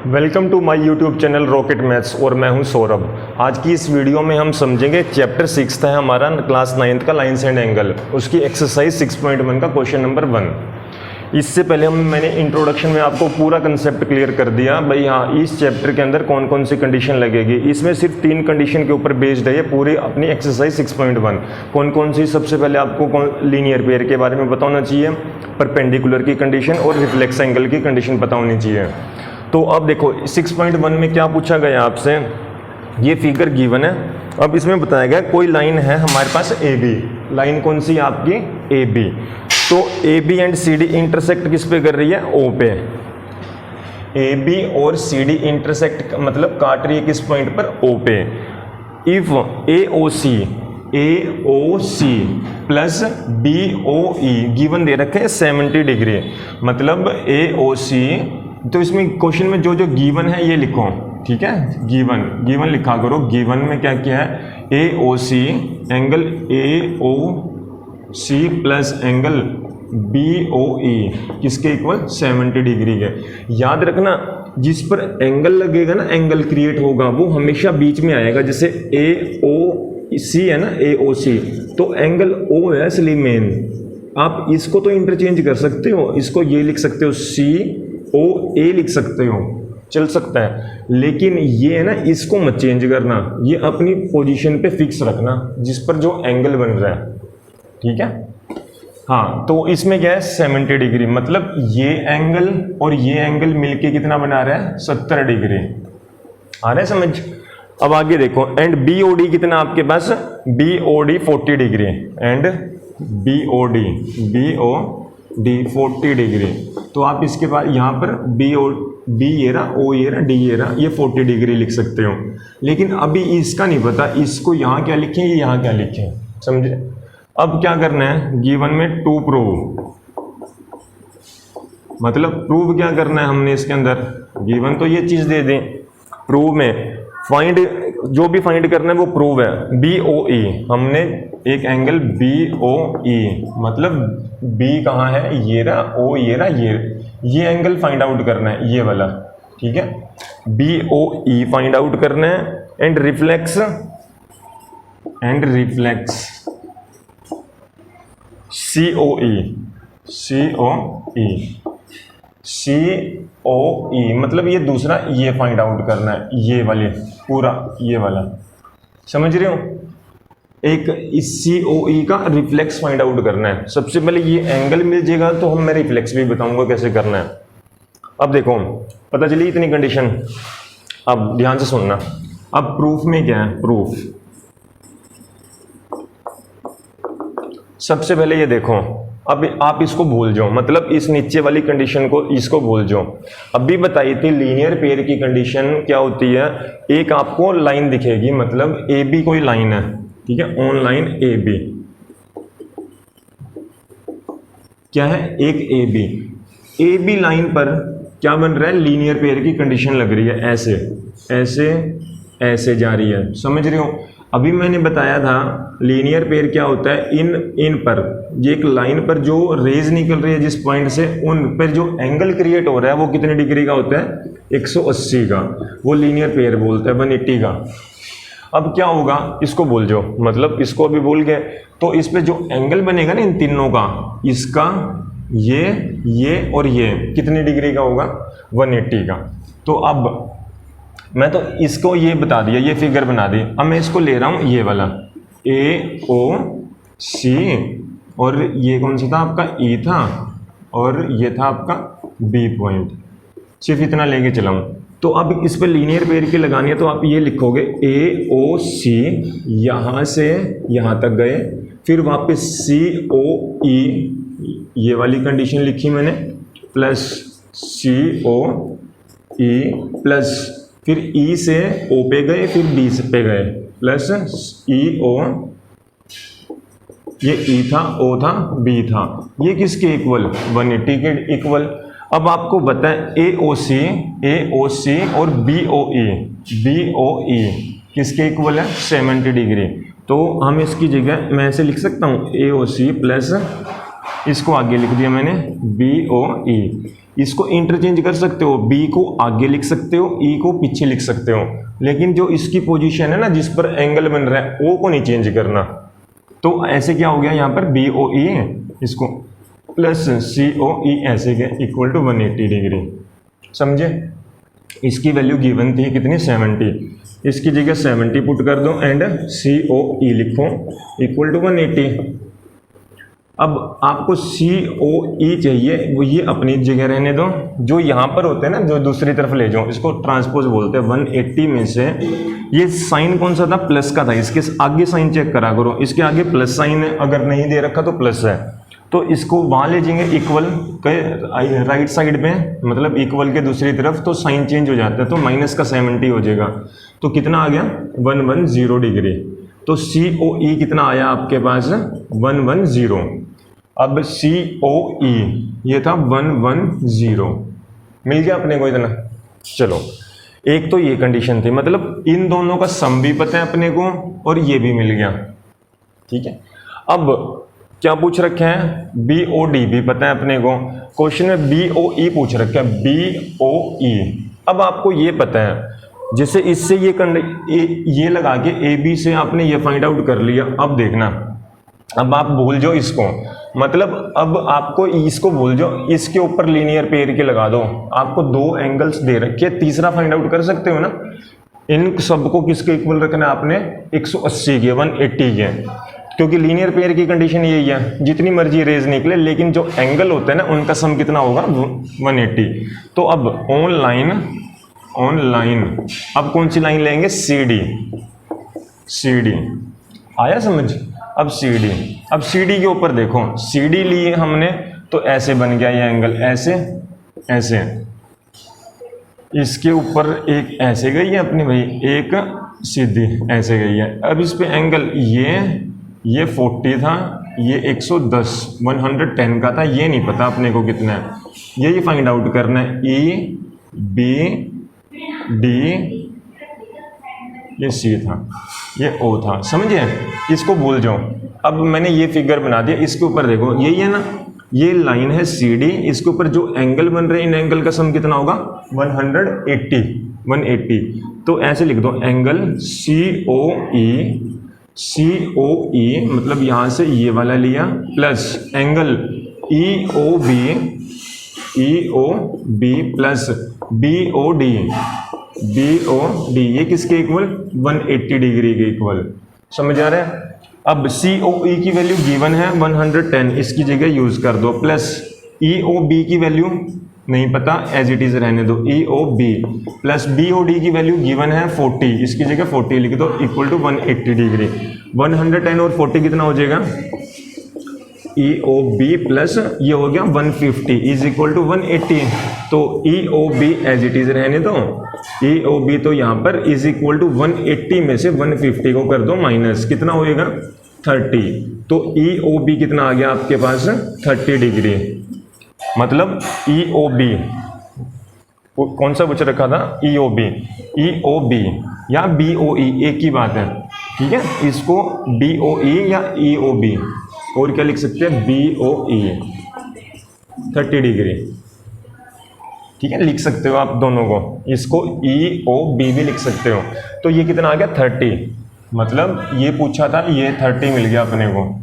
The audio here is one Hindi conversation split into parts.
Welcome to my YouTube channel rocket maths और मैं हूं सौरभ। आज की इस वीडियो में हम समझेंगे चैप्टर 6 है हमारा क्लास 9th का लाइन्स एंड एंगल, उसकी एक्सरसाइज 6.1 का क्वेश्चन नंबर 1। इससे पहले मैंने इंट्रोडक्शन में आपको पूरा कंसेप्ट क्लियर कर दिया भाई। हाँ, इस चैप्टर के अंदर कौन कौन सी कंडीशन लगेगी। इसमें सिर्फ 3 कंडीशन के ऊपर बेस्ड है ये पूरी अपनी एक्सरसाइज 6.1। कौन कौन सी, सबसे पहले आपको लीनियर पेयर के बारे में पता होना चाहिए, परपेंडिकुलर की कंडीशन और रिफ्लेक्स एंगल की कंडीशन पता होनी चाहिए। तो अब देखो 6.1 में क्या पूछा गया आपसे, ये फिगर गिवन है। अब इसमें बताया गया कोई लाइन है हमारे पास ए बी, लाइन कौन सी है आपकी ए बी। तो A B and C D intersect किस पे कर रही है, ओ पे। ए बी और सी डी इंटरसेक्ट मतलब काट रही है किस पॉइंट पर, ओ पे। If A O C plus B O E given दे रखे हैं 70 डिग्री, मतलब ए ओ सी। तो इसमें क्वेश्चन में जो जो गिवन है ये लिखो, ठीक है। गिवन लिखा करो। गिवन में क्या क्या है, A O C angle A O C plus angle B O E किसके इक्वल 70 डिग्री के। याद रखना जिस पर एंगल लगेगा ना, एंगल क्रिएट होगा वो हमेशा बीच में आएगा। जैसे ए ओ सी है ना, ए ओ सी, तो एंगल ओ है इसलिए मेन। आप इसको तो इंटरचेंज कर सकते हो, इसको ये लिख सकते हो सी ओ ए लिख सकते हो, चल सकता है। लेकिन ये है ना, इसको मत चेंज करना, ये अपनी पोजीशन पे फिक्स रखना जिस पर जो एंगल बन रहा है, ठीक है। हाँ, तो इसमें क्या है 70 डिग्री, मतलब ये एंगल और ये एंगल मिलके कितना बना रहा है 70 डिग्री। आ रहा है समझ। अब आगे देखो, एंड बी ओ डी कितना आपके पास, B O D 40 degree and B O D 40 degree. तो आप इसके बाद यहाँ पर बी ये रहा, ओ ये रहा, डी ये रहा, ये 40 डिग्री लिख सकते हो। लेकिन अभी इसका नहीं पता, इसको यहाँ क्या लिखें, ये यहाँ क्या लिखें, समझे। अब क्या करना है, गिवन में टू प्रूव, मतलब प्रूव क्या करना है हमने इसके अंदर। गिवन तो ये चीज दे दें, प्रूव में फाइंड, जो भी फाइंड करना है वो प्रूव है। बी ओ ई, हमने एक एंगल बी ओ ई, मतलब बी कहाँ है, ये रहा, ओ ये रहा, ये एंगल फाइंड आउट करना है, ये वाला, ठीक है। B O E find out करना है। एंड रिफ्लेक्स सी ओ ई, मतलब ये दूसरा, ये फाइंड आउट करना है, ये वाले पूरा, ये वाला, समझ रहे हो। एक इस सी ओ ई का रिफ्लेक्स फाइंड आउट करना है। सबसे पहले ये एंगल मिल जाएगा तो मैं रिफ्लेक्स भी बताऊंगा कैसे करना है। अब देखो पता चली इतनी कंडीशन। अब ध्यान से सुनना। अब प्रूफ में क्या है, प्रूफ सबसे पहले ये देखो। अब आप इसको भूल जाओ, मतलब इस नीचे वाली कंडीशन को, इसको भूल जाओ। अभी बताई थी लीनियर पेयर की कंडीशन क्या होती है। एक आपको लाइन दिखेगी, मतलब ए बी कोई लाइन है, ठीक है, ऑन लाइन ए बी क्या है, एक ए बी लाइन पर क्या बन रहा है, लीनियर पेयर की कंडीशन लग रही है, ऐसे ऐसे ऐसे जा रही है, समझ रहे हो। अभी मैंने बताया था लीनियर पेयर क्या होता है, इन पर, ये एक लाइन पर जो रेज निकल रही है जिस पॉइंट से, उन पर जो एंगल क्रिएट हो रहा है वो कितने डिग्री का होता है, 180 का, वो लीनियर पेयर बोलता है, 180 का। अब क्या होगा, इसको भूल जाओ, मतलब इसको अभी भूल गए, तो इस पे जो एंगल बनेगा ना इन तीनों का, इसका, ये और ये कितने डिग्री का होगा, 180 का। तो अब मैं तो इसको ये बता दिया, ये फिगर बना दी। अब मैं इसको ले रहा हूँ ये वाला ए ओ सी, और ये कौन सा था आपका, ई था, और ये था आपका बी पॉइंट, सिर्फ इतना लेके चला हूँ। तो अब इस पे लीनियर पेयर की लगानी है, तो आप ये लिखोगे ए ओ सी, यहाँ से यहाँ तक गए, फिर वापस सी ओ ई, ये वाली कंडीशन लिखी मैंने, प्लस सी ओ ई, प्लस फिर ई से ओ पे गए, फिर डी पे गए, प्लस ई ओ, ये ई था, ओ था, बी था, ये किसके इक्वल, 180 के इक्वल। अब आपको बताएं ए ओ सी और बी ओ ई किसके इक्वल है, 70 डिग्री। तो हम इसकी जगह मैं ऐसे लिख सकता हूँ ए ओ सी प्लस, इसको आगे लिख दिया मैंने बी ओ ई। इसको इंटरचेंज कर सकते हो, बी को आगे लिख सकते हो, ई को पीछे लिख सकते हो, लेकिन जो इसकी पोजीशन है ना जिस पर एंगल बन रहा है वो को नहीं चेंज करना। तो ऐसे क्या हो गया यहाँ पर बी ओ ई इसको प्लस सी ओ ई ऐसे के इक्वल टू 180 डिग्री। समझे? इसकी वैल्यू गिवन थी कितनी 70, इसकी जगह 70 पुट कर दो एंड सी ओ ई लिखो इक्वल टू 180। अब आपको सी ओ ई चाहिए, वो ये अपनी जगह रहने दो, जो यहाँ पर होते हैं ना जो दूसरी तरफ ले जाओ, इसको ट्रांसपोज बोलते हैं। 180 में से ये साइन कौन सा था, प्लस का था, इसके आगे साइन चेक करा करो, इसके आगे प्लस साइन है, अगर नहीं दे रखा तो प्लस है, तो इसको वहाँ ले जाएंगे इक्वल के राइट साइड पे, मतलब इक्वल के दूसरी तरफ, तो साइन चेंज हो जाता है, तो माइनस का 70 हो जाएगा, तो कितना आ गया 110 डिग्री। तो सी ओ ई कितना आया आपके पास 110। अब सी ओ ई ये था 110, मिल गया अपने को इतना। चलो एक तो ये कंडीशन थी, मतलब इन दोनों का सम भी पता है अपने को और ये भी मिल गया। ठीक है, अब क्या पूछ रखे हैं, बी ओ डी भी पता है अपने को, क्वेश्चन में बी ओ ई पूछ रखा है, बी ओ ई। अब आपको ये पता है, जैसे इससे ये लगा के ए बी से आपने ये फाइंड आउट कर लिया। अब देखना, अब आप भूल जाओ इसको, मतलब अब आपको इसको भूल जाओ, इसके ऊपर लीनियर पेयर के लगा दो, आपको दो एंगल्स दे रखे, तीसरा फाइंड आउट कर सकते हो ना। इन सबको किसके इक्वल रखना है आपने, 180 के 180 के, क्योंकि लीनियर पेयर की कंडीशन यही है, जितनी मर्जी रेज निकले लेकिन जो एंगल होता है ना उनका सम कितना होगा 180। तो अब ऑन लाइन अब कौन सी लाइन लेंगे, सी डी आया समझ। अब सी डी के ऊपर देखो, सी डी लिए हमने तो ऐसे बन गया ये एंगल, ऐसे इसके ऊपर एक ऐसे गई है अपनी भाई, एक सीधी ऐसे गई है। अब इस पे एंगल ये 40 था, ये 110 का था, ये नहीं पता अपने को कितना है, यही फाइंड आउट करना है। ई बी डी ये सी था, ये ओ था, समझे? इसको भूल जाओ। अब मैंने ये फिगर बना दिया, इसके ऊपर देखो यही है ना, ये लाइन है सी डी, इसके ऊपर जो एंगल बन रहे हैं इन एंगल का सम कितना होगा 180। तो ऐसे लिख दो, एंगल सी ओ ई मतलब यहाँ से ये वाला लिया, plus angle E O B plus B O D, ये किसके इक्वल 180 डिग्री के इक्वल। समझ आ रहा है? अब सी ओ ई की वैल्यू गिवन है 110, इसकी जगह यूज कर दो, प्लस ई ओ बी की वैल्यू नहीं पता, एज इट इज रहने दो, E O B plus B O D की वैल्यू गिवन है 40, इसकी जगह 40 लिख दो, इक्वल टू 180 डिग्री। 110 और 40 कितना हो जाएगा, ई ओ बी प्लस ये हो गया 150 इज इक्वल टू 180। तो E O B as it is रहने दो, ई ओ बी तो यहाँ पर इज इक्वल टू 180 में से 150 को कर दो माइनस, कितना होएगा 30। तो ई ओ बी कितना आ गया आपके पास 30 डिग्री। मतलब ई ओ बी कौन सा पूछ रखा था, ई ओ बी या बी ओ ई एक ही बात है, ठीक है। इसको बी ओ ई या ई ओ बी और क्या लिख सकते हैं, बी ओ ई 30 डिग्री, ठीक है, लिख सकते हो आप दोनों को, इसको ई ओ बी भी लिख सकते हो। तो ये कितना आ गया 30, मतलब ये पूछा था, ये 30 मिल गया अपने को,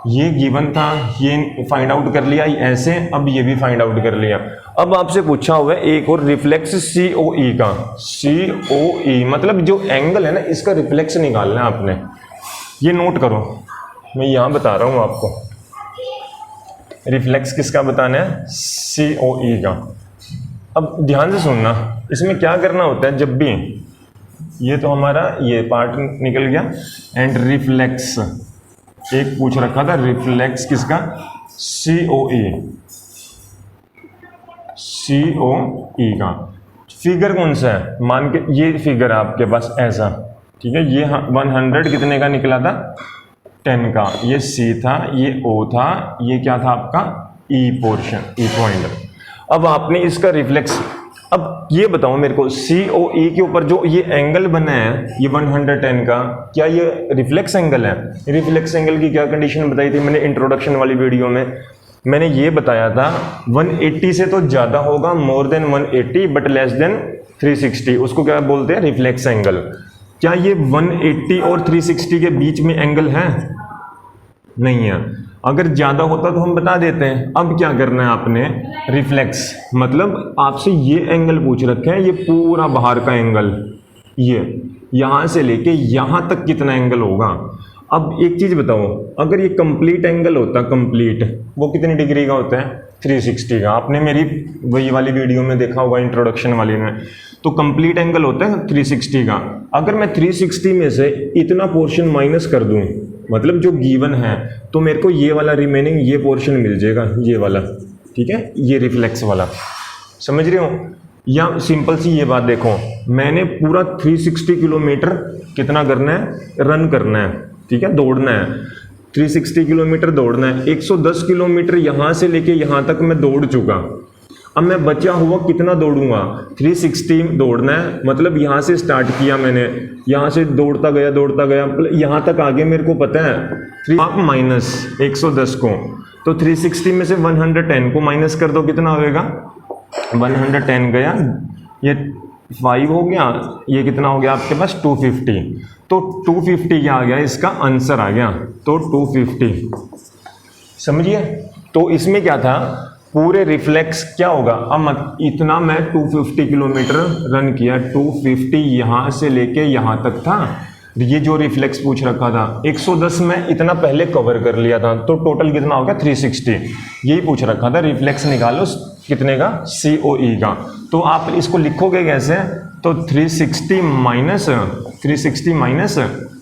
ये गिवन था, ये फाइंड आउट कर लिया ऐसे, अब ये भी फाइंड आउट कर लिया। अब आपसे पूछा हुआ है एक और रिफ्लेक्स सी ओ ई का, सी ओ ई मतलब जो एंगल है ना इसका रिफ्लेक्स निकालना है आपने, ये नोट करो, मैं यहाँ बता रहा हूँ आपको, रिफ्लेक्स किसका बताना है, सी ओ ई का। अब ध्यान से सुनना, इसमें क्या करना होता है, जब भी ये तो हमारा ये पार्ट निकल गया, एंड रिफ्लेक्स एक पूछ रखा था, रिफ्लेक्स किसका, सी ओ ई का। फिगर कौन सा है, मान के ये फिगर है आपके पास ऐसा, ठीक है, ये 100 कितने का निकला था 10 का, ये सी था, ये ओ था, ये क्या था आपका ई पोर्शन, ई पॉइंट। अब आपने इसका रिफ्लेक्स, अब ये बताओ मेरे को, सी ओ ई के ऊपर जो ये एंगल बना है ये 110 का, क्या ये रिफ्लेक्स एंगल है? रिफ्लेक्स एंगल की क्या कंडीशन बताई थी मैंने इंट्रोडक्शन वाली वीडियो में, मैंने ये बताया था 180 से तो ज़्यादा होगा, more than 180 but less than 360, उसको क्या बोलते हैं, रिफ्लेक्स एंगल। क्या ये 180 और 360 के बीच में एंगल है? नहीं है। अगर ज़्यादा होता तो हम बता देते हैं। अब क्या करना है आपने, रिफ्लेक्स मतलब आपसे ये एंगल पूछ रखे हैं, ये पूरा बाहर का एंगल, ये यहाँ से लेके यहाँ तक कितना एंगल होगा। अब एक चीज़ बताओ, अगर ये कंप्लीट एंगल होता, कंप्लीट, वो कितनी डिग्री का होता है, 360 का। आपने मेरी वही वाली वीडियो में देखा होगा, इंट्रोडक्शन वाली में, तो कंप्लीट एंगल होता है 360 का। अगर मैं 360 में से इतना पोर्शन माइनस कर दूं, मतलब जो गिवन है, तो मेरे को ये वाला रिमेनिंग ये पोर्शन मिल जाएगा, ये वाला, ठीक है, ये रिफ्लेक्स वाला। समझ रहे हो? या सिंपल सी ये बात देखो, मैंने पूरा 360 किलोमीटर कितना करना है, रन करना है, ठीक है, दौड़ना है। 360 किलोमीटर दौड़ना है, 110 किलोमीटर यहाँ से लेके यहाँ तक मैं दौड़ चुका। अब मैं बचा हुआ कितना दौड़ूंगा, 360 दौड़ना है, मतलब यहाँ से स्टार्ट किया मैंने, यहाँ से दौड़ता गया, यहाँ तक आगे मेरे को पता है, आप माइनस 110 को, तो 360 में से 110 को माइनस कर दो, कितना होएगा, 110 गया, ये 5 हो गया, ये कितना हो गया आपके पास 250, तो 250 क्या आ गया, इसका आंसर आ गया, तो 250। समझिए? तो इसमें क्या था, पूरे रिफ्लेक्स क्या होगा, अब इतना मैं 250 किलोमीटर रन किया, 250 यहाँ से लेके यहाँ तक था, ये जो रिफ्लेक्स पूछ रखा था, 110 में इतना पहले कवर कर लिया था, तो टोटल कितना हो गया 360, यही पूछ रखा था। रिफ्लेक्स निकालो कितने का, COE का। तो आप इसको लिखोगे कैसे, तो 360 माइनस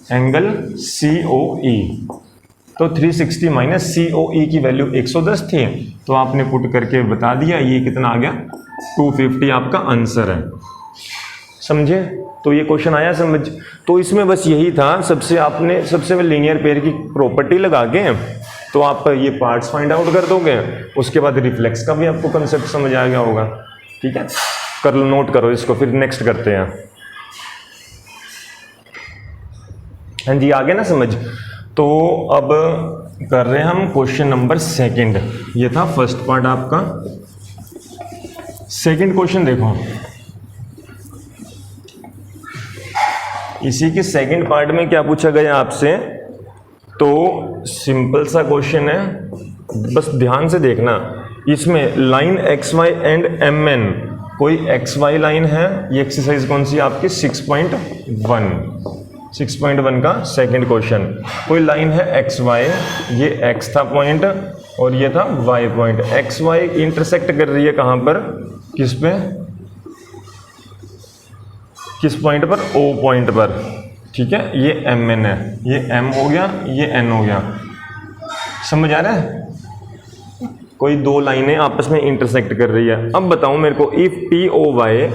एंगल COE, तो 360 माइनस COE की वैल्यू 110 थी, तो आपने पुट करके बता दिया, ये कितना आ गया, 250 आपका आंसर है। समझे? तो ये क्वेश्चन आया समझ? तो इसमें बस यही था, सबसे लीनियर पेयर की प्रॉपर्टी लगा के तो आप ये पार्ट्स फाइंड आउट कर दोगे, उसके बाद रिफ्लेक्स का भी आपको कंसेप्ट समझ आ गया होगा। ठीक है, कर लो, नोट करो इसको, फिर नेक्स्ट करते हैं। हाँ जी, आ गया ना समझ? तो अब कर रहे हैं हम क्वेश्चन नंबर 2। ये था फर्स्ट पार्ट आपका। सेकंड क्वेश्चन देखो, इसी के सेकंड पार्ट में क्या पूछा गया आपसे, तो सिंपल सा क्वेश्चन है, बस ध्यान से देखना। इसमें लाइन XY एंड MN, कोई XY लाइन है, ये एक्सरसाइज कौन सी आपकी 6.1 का सेकंड क्वेश्चन। कोई लाइन है XY, ये X था पॉइंट और ये था Y पॉइंट। XY इंटरसेक्ट कर रही है कहाँ पर, किस पे, किस पॉइंट पर, O पॉइंट पर। ठीक है, ये MN है, ये M हो गया, ये N हो गया। समझ आ रहा है? कोई दो लाइनें आपस में इंटरसेक्ट कर रही है। अब बताओ मेरे को, इफ POY,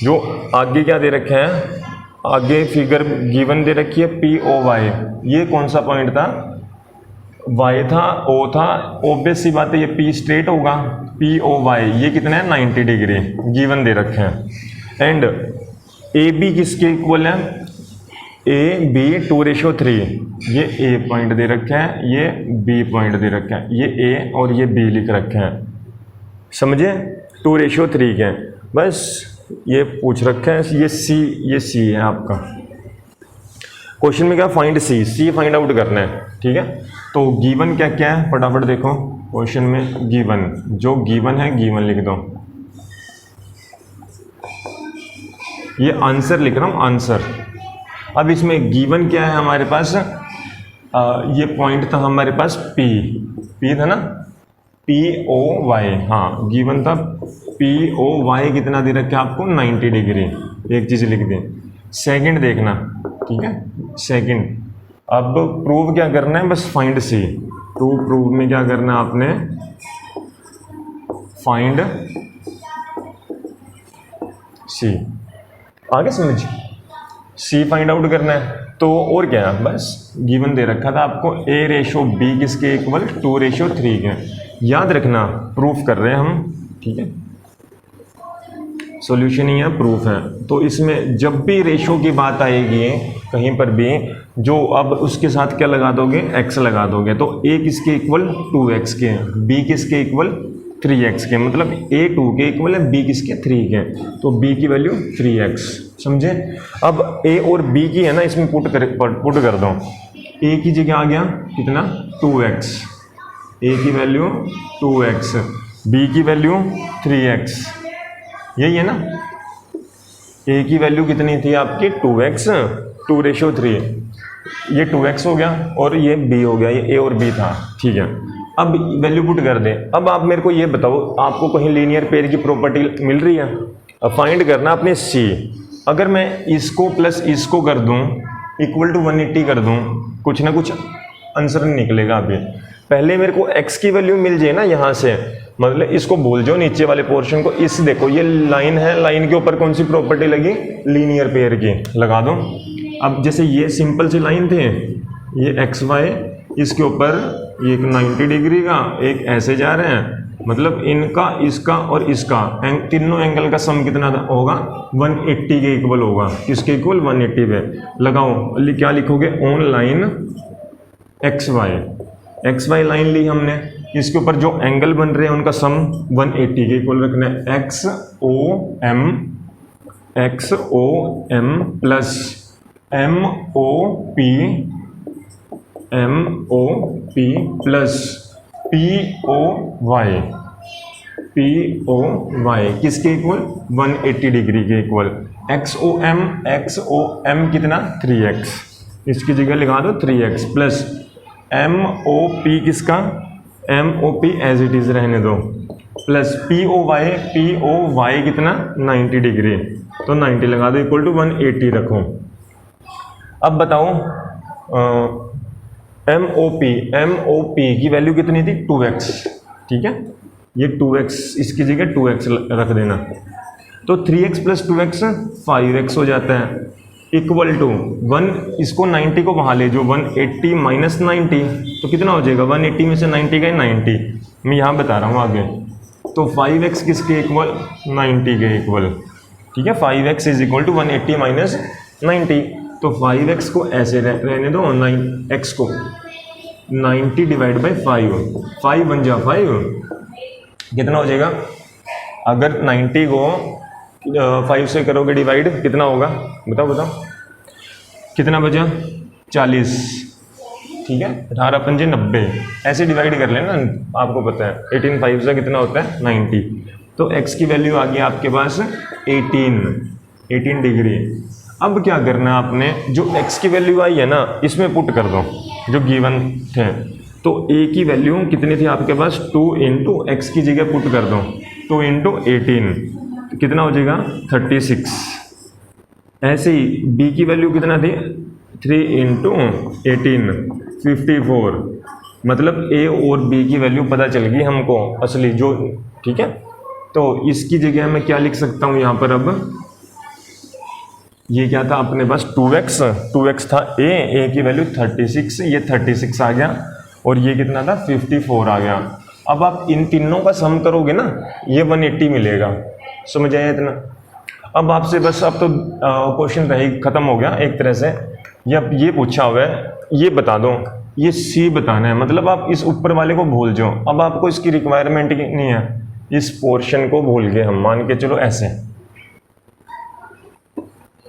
जो आगे क्या दे रखे हैं, आगे फिगर गिवन दे रखी है POY, ये कौन सा पॉइंट था, Y था, O था, ऑब्वियस सी बात है ये P स्ट्रेट होगा। POY ये कितना है, 90 डिग्री गिवन दे रखे हैं। एंड AB किसके इक्वल है, AB 2:3, ये A पॉइंट दे रखे हैं, ये B पॉइंट दे रखे हैं, ये A और ये B लिख रखे हैं। समझे? 2:3 के, बस ये पूछ रखे हैं। ये C है आपका। क्वेश्चन में क्या, फाइंड C फाइंड आउट करना है। ठीक है, तो गिवन क्या क्या है फटाफट देखो क्वेश्चन में। गिवन, जो गिवन है गिवन लिख दो। ये आंसर लिख रहा हूँ, आंसर। अब इसमें गिवन क्या है हमारे पास, ये पॉइंट था हमारे पास P था ना, POY, हाँ गिवन था POY कितना दे रखा है आपको, 90 डिग्री। एक चीज़ लिख दें। सेकंड देखना, ठीक है, सेकंड। अब प्रूव क्या करना है, बस फाइंड C। प्रूव में क्या करना है आपने, फाइंड C। आगे समझ, C फाइंड आउट करना है। तो और क्या है, बस गिवन दे रखा था आपको A/B किसके इक्वल, 2:3 के। याद रखना, प्रूफ कर रहे हैं हम। ठीक है, सॉल्यूशन ही है, प्रूफ है। तो इसमें जब भी रेशो की बात आएगी कहीं पर भी, जो अब उसके साथ क्या लगा दोगे, x लगा दोगे। तो a किसके इक्वल 2x के, b किसके इक्वल 3x के, मतलब a 2 के इक्वल है, b किसके 3 के, तो b की वैल्यू 3x, समझे। अब a और b की है ना, इसमें पुट कर दो। a की जगह आ गया कितना 2x, a की वैल्यू 2x, b की वैल्यू 3x, यही है ना। a की वैल्यू कितनी थी आपकी 2x, 2:3, ये 2x हो गया और ये b हो गया, ये a और b था, ठीक है। अब वैल्यू पुट कर दें। अब आप मेरे को ये बताओ, आपको कहीं लीनियर पेयर की प्रॉपर्टी मिल रही है, अब फाइंड करना अपने c। अगर मैं इसको प्लस इसको कर दूं इक्वल टू 180 कर दूं, कुछ ना कुछ आंसर निकलेगा। अभी पहले मेरे को x की वैल्यू मिल जाए ना यहाँ से, मतलब इसको भूल जाओ नीचे वाले पोर्शन को। इस देखो ये लाइन है, लाइन के ऊपर कौन सी प्रॉपर्टी लगी, लीनियर पेयर की, लगा दो। अब जैसे ये सिंपल सी लाइन थे, ये एक्स वाई, इसके ऊपर ये एक 90 डिग्री का, एक ऐसे जा रहे हैं, मतलब इनका, इसका और इसका तीनों एंगल का सम कितना होगा 180 के इक्वल होगा। किसके इक्वल 180 पे लगाओ, क्या लिखोगे, on line X Y line ली हमने, इसके ऊपर जो एंगल बन रहे हैं उनका सम 180 के इक्वल रखना है। X O M plus M O P plus P O Y किसके इक्वल 180 डिग्री के इक्वल। एक्स ओ एम कितना 3x, इसकी जगह लिखा दो 3x plus M O P किसका, M O P as it is रहने दो, प्लस पी ओ वाई कितना 90 डिग्री, तो 90 लगा दो इक्वल टू 180 रखो। अब बताओ एम ओ पी की वैल्यू कितनी थी 2x, ठीक है, ये 2x, इसकी जगह 2x रख देना, तो 3x प्लस 2x 5x हो जाता है, इक्वल टू 1, इसको 90 को वहाँ ले जो 180 माइनस 90, तो कितना हो जाएगा 180 में से 90 गए 90, मैं यहाँ बता रहा हूँ आगे। तो 5x किसके इक्वल 90 के इक्वल, ठीक है, 5x is equal to 180 minus 90, तो 5x को ऐसे रहने दो, 9x को 90 डिवाइड बाई 5 बन जा 5, कितना हो जाएगा, अगर 90 को 5 से करोगे डिवाइड कितना होगा, बताओ कितना बचा 40, ठीक है, 18 पंजे 90, ऐसे डिवाइड कर लेना, आपको पता है 18 5 से कितना होता है 90, तो x की वैल्यू आ गई आपके पास 18 डिग्री। अब क्या करना है आपने, जो x की वैल्यू आई है ना इसमें पुट कर दो जो गिवन थे, तो a की वैल्यू कितनी थी आपके पास 2 इंटू एक्स की जगह पुट कर दो 2 इंटू 18, तो कितना हो जाएगा 36। ऐसे ही b की वैल्यू कितना थी 3 इंटू 18 54, मतलब a और b की वैल्यू पता चल गई हमको असली जो, ठीक है। तो इसकी जगह मैं क्या लिख सकता हूँ यहाँ पर, अब ये क्या था अपने पास 2x था a की वैल्यू 36, ये 36 आ गया और ये कितना था 54 आ गया। अब आप इन तीनों का सम करोगे ना ये 180 मिलेगा, समझ आया इतना। अब आपसे बस अब तो क्वेश्चन रही खत्म हो गया एक तरह से, ये पूछा हुआ है ये बता दो, ये c बताना है, मतलब आप इस ऊपर वाले को भूल जाओ, अब आपको इसकी रिक्वायरमेंट नहीं है, इस पोर्शन को भूल गए हम, मान के चलो ऐसे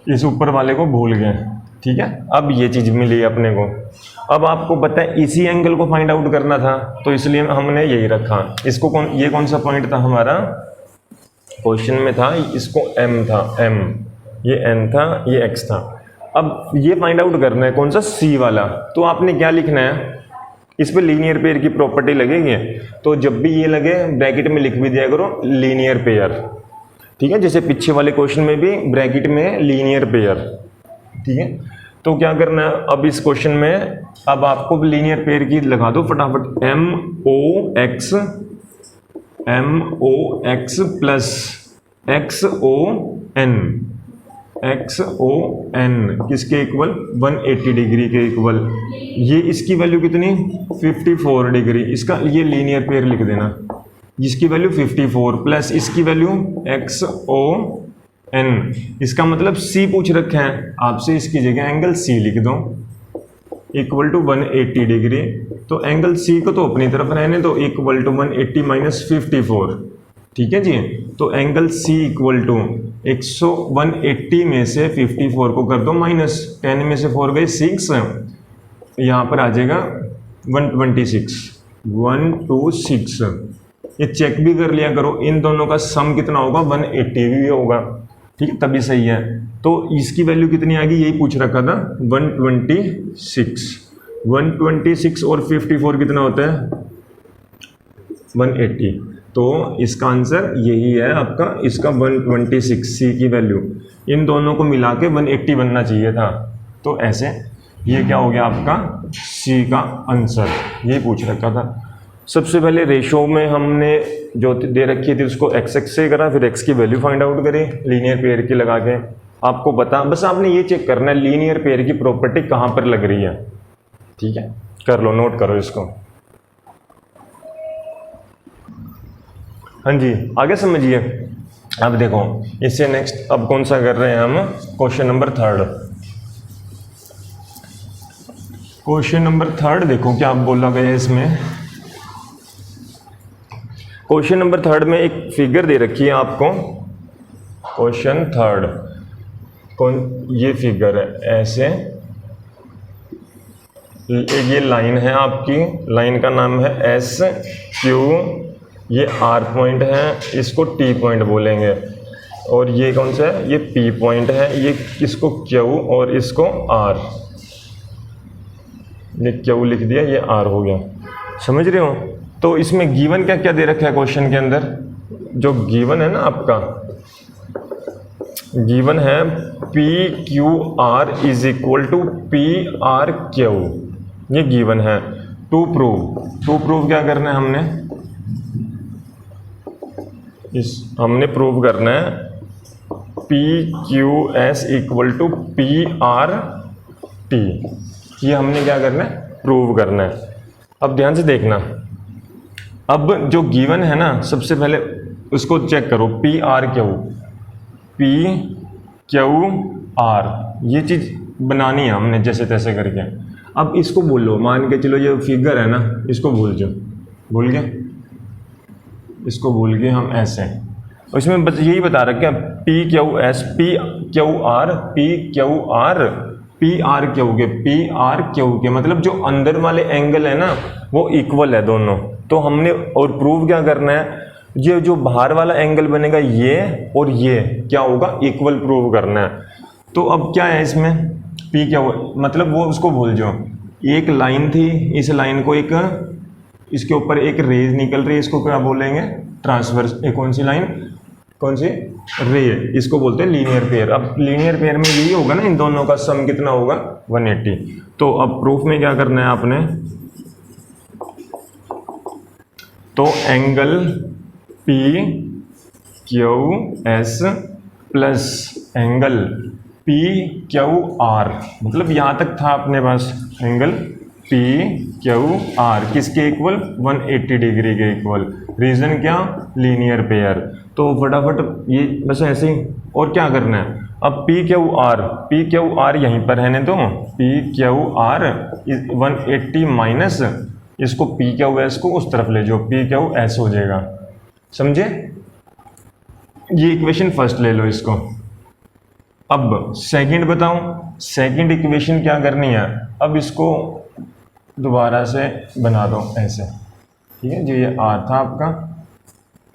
इस ऊपर वाले को भूल गए, ठीक है। अब ये चीज़ मिली अपने को, अब आपको पता है इसी एंगल को फाइंड आउट करना था, तो इसलिए हमने यही रखा इसको। ये कौन सा पॉइंट था हमारा क्वेश्चन में था, इसको m था, m ये n था, ये x था। अब ये फाइंड आउट करना है कौन सा c वाला, तो आपने क्या लिखना है, इस पे लीनियर पेयर की प्रॉपर्टी लगेगी, तो जब भी ये लगे ब्रैकेट में लिख भी दिया करो लीनियर पेयर, ठीक है, जैसे पीछे वाले क्वेश्चन में भी ब्रैकेट में लीनियर पेयर, ठीक है। तो क्या करना है अब इस क्वेश्चन में, अब आपको लीनियर पेयर की लगा दो फटाफट, MOX प्लस XON किसके इक्वल 180 डिग्री के इक्वल, ये इसकी वैल्यू कितनी 54 डिग्री, इसका ये लीनियर पेयर लिख देना, जिसकी वैल्यू 54 प्लस इसकी वैल्यू XON एन, इसका मतलब सी पूछ रखा है आपसे, इसकी जगह एंगल सी लिख दो इक्वल टू 180 डिग्री। तो एंगल सी को तो अपनी तरफ रहने दो, इक्वल टू 180 माइनस 54, ठीक है जी। तो एंगल सी इक्वल टू 180 में से 54 को कर दो माइनस, 10 में से 4 गए 6, यहाँ पर आ जाएगा 126, 126। ये चेक भी कर लिया करो, इन दोनों का सम कितना होगा, 180 भी होगा, ठीक है, तभी सही है। तो इसकी वैल्यू कितनी आ गई, यही पूछ रखा था, 126। 126 और 54 कितना होता है, 180। तो इसका आंसर यही है आपका, इसका 126 सी की वैल्यू, इन दोनों को मिला के 180 बनना चाहिए था। तो ऐसे ये क्या हो गया आपका सी का आंसर, यही पूछ रखा था। सबसे पहले रेशो में हमने जो दे रखी थी उसको एक्स एक्स से करा, फिर एक्स की वैल्यू फाइंड आउट करी लीनियर पेयर की लगा के। आपको बता, बस आपने ये चेक करना है लीनियर पेयर की प्रॉपर्टी कहाँ पर लग रही है, ठीक है, कर लो, नोट करो इसको। हाँ जी, आगे समझिए। अब देखो इससे नेक्स्ट अब कौन सा कर रहे हैं हम, क्वेश्चन नंबर 3। क्वेश्चन नंबर 3 देखो क्या बोला गया है इसमें। क्वेश्चन नंबर 3 में एक फिगर दे रखी है आपको, क्वेश्चन 3 कौन, ये फिगर है ऐसे, ये लाइन है आपकी, लाइन का नाम है एस क्यू, ये आर पॉइंट है, इसको टी पॉइंट बोलेंगे, और ये कौन सा है, ये पी पॉइंट है, ये इसको क्यू और इसको आर, ये क्यू लिख दिया, ये आर हो गया, समझ रहे हो। तो इसमें गिवन क्या क्या दे रखा है क्वेश्चन के अंदर, जो गिवन है ना आपका, गिवन है P Q R is equal to P R Q, ये गिवन है। टू प्रूव क्या करना है हमने, हमने प्रूव करना है P Q S equal to P R T, ये हमने क्या करना है, प्रूव करना है। अब ध्यान से देखना, अब जो गिवन है ना, सबसे पहले उसको चेक करो, P R Q, P Q are, ये चीज़ बनानी है हमने जैसे तैसे करके। अब इसको बोलो, मान के चलो ये फिगर है ना, इसको भूल जाओ, भूल गए, इसको भूल गए हम ऐसे, इसमें बस यही बता रखे हैं P Q S, P Q are, P Q are, P R Q के, पी आर क्यू के, मतलब जो अंदर वाले एंगल है ना वो इक्वल है दोनों। तो हमने और प्रूव क्या करना है, ये जो बाहर वाला एंगल बनेगा ये और ये क्या होगा, इक्वल प्रूव करना है। तो अब क्या है इसमें, पी क्या हुआ, मतलब वो उसको भूल जाओ, एक लाइन थी, इस लाइन को एक, इसके ऊपर एक रेज निकल रही है, इसको क्या बोलेंगे, ट्रांसवर्स, एक कौन सी लाइन, कौन सी रे, इसको बोलते हैं लीनियर पेयर। अब लीनियर पेयर में यही होगा ना, इन दोनों का सम कितना होगा, 180। तो अब प्रूफ में क्या करना है आपने, तो angle P Q S plus angle P Q are, मतलब यहाँ तक था अपने पास एंगल पी क्यू आर किसके इक्वल, 180 डिग्री के इक्वल। रीजन क्या, लीनियर पेयर। तो फटाफट ये बस ऐसे ही, और क्या करना है, अब पी क्यू आर यहीं पर रहने दो, पी क्यू आर 180 माइनस इसको पी क्यू एस को उस तरफ ले जाओ, पी क्यू एस हो जाएगा, समझे। ये इक्वेशन फर्स्ट ले लो इसको। अब सेकंड बताओ, सेकंड इक्वेशन क्या करनी है, अब इसको दोबारा से बना दो ऐसे, ठीक है, जो ये आर था आपका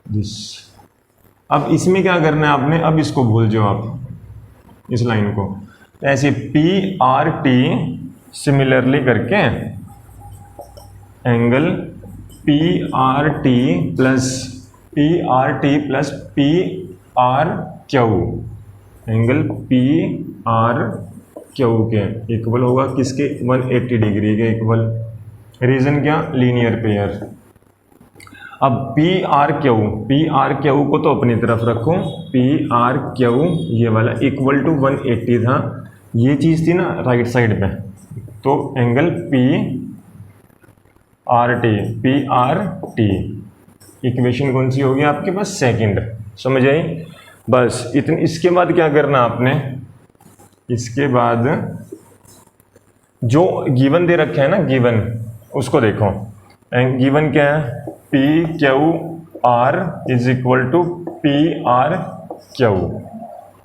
दिस। अब इसमें क्या करना है आपने, अब इसको भूल जाओ आप इस लाइन को, ऐसे पी आर टी सिमिलरली करके angle P R T plus P R Q, angle P R Q के इक्वल होगा किसके, 180 डिग्री के इक्वल। रीजन क्या, लीनियर पेयर। अब पी आर क्यू को तो अपनी तरफ रखो, पी आर क्यू ये वाला इक्वल टू 180 था, ये चीज़ थी ना राइट साइड पे, तो angle P R T equation कौन सी होगी आपके पास, सेकंड, समझ आई। बस इतनी। इसके बाद क्या करना आपने, इसके बाद जो गिवन दे रखे है ना, गिवन, उसको देखो। एंड गिवन क्या है, P Q R is equal to P R Q,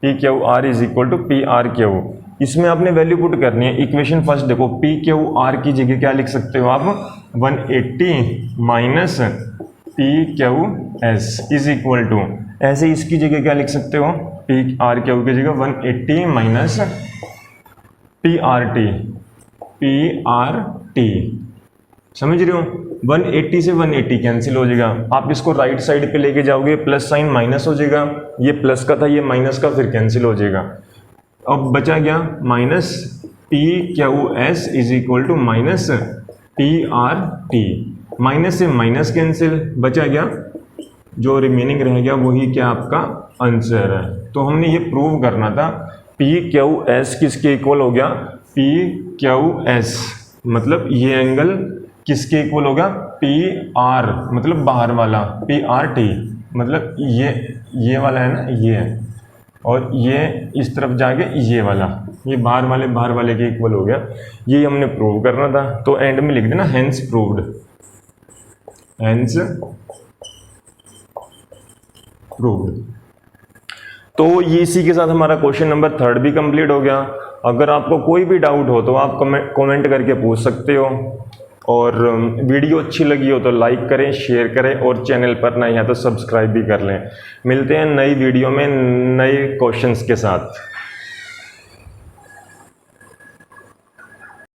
P Q R is equal to P R Q. इसमें आपने वैल्यू पुट करनी है। इक्वेशन फर्स्ट देखो, पी क्यू आर की जगह क्या लिख सकते हो आप, 180 minus P Q S is equal to, ऐसे इसकी जगह क्या लिख सकते हो, पी आर क्यू की जगह 180 minus P R T, P R T. समझ रहे हो, 180 से 180 कैंसिल हो जाएगा। आप इसको राइट साइड पे लेके जाओगे, प्लस साइन माइनस हो जाएगा, ये प्लस का था ये माइनस का, फिर कैंसिल हो जाएगा। अब बचा क्या, minus P Q S is equal to minus P R T, minus से माइनस कैंसिल, बचा क्या, जो रिमेनिंग रह गया वही क्या आपका आंसर है। तो हमने ये प्रूव करना था, पी क्यू एस किसके इक्वल हो गया, पी क्यू एस मतलब ये एंगल किसके इक्वल होगा, पी आर मतलब बाहर वाला, पी आर टी मतलब ये वाला है ना, ये है, और ये इस तरफ जाके ये वाला, ये बाहर वाले के इक्वल हो गया। ये हमने प्रूव करना था। तो एंड में लिख देना हेंस प्रूव्ड, हेंस प्रूव्ड। तो ये इसी के साथ हमारा क्वेश्चन नंबर 3 भी कंप्लीट हो गया। अगर आपको कोई भी डाउट हो तो आप कमेंट करके पूछ सकते हो, और वीडियो अच्छी लगी हो तो लाइक करें, शेयर करें, और चैनल पर नए हैं तो सब्सक्राइब भी कर लें। मिलते हैं नई वीडियो में नए क्वेश्चंस के साथ।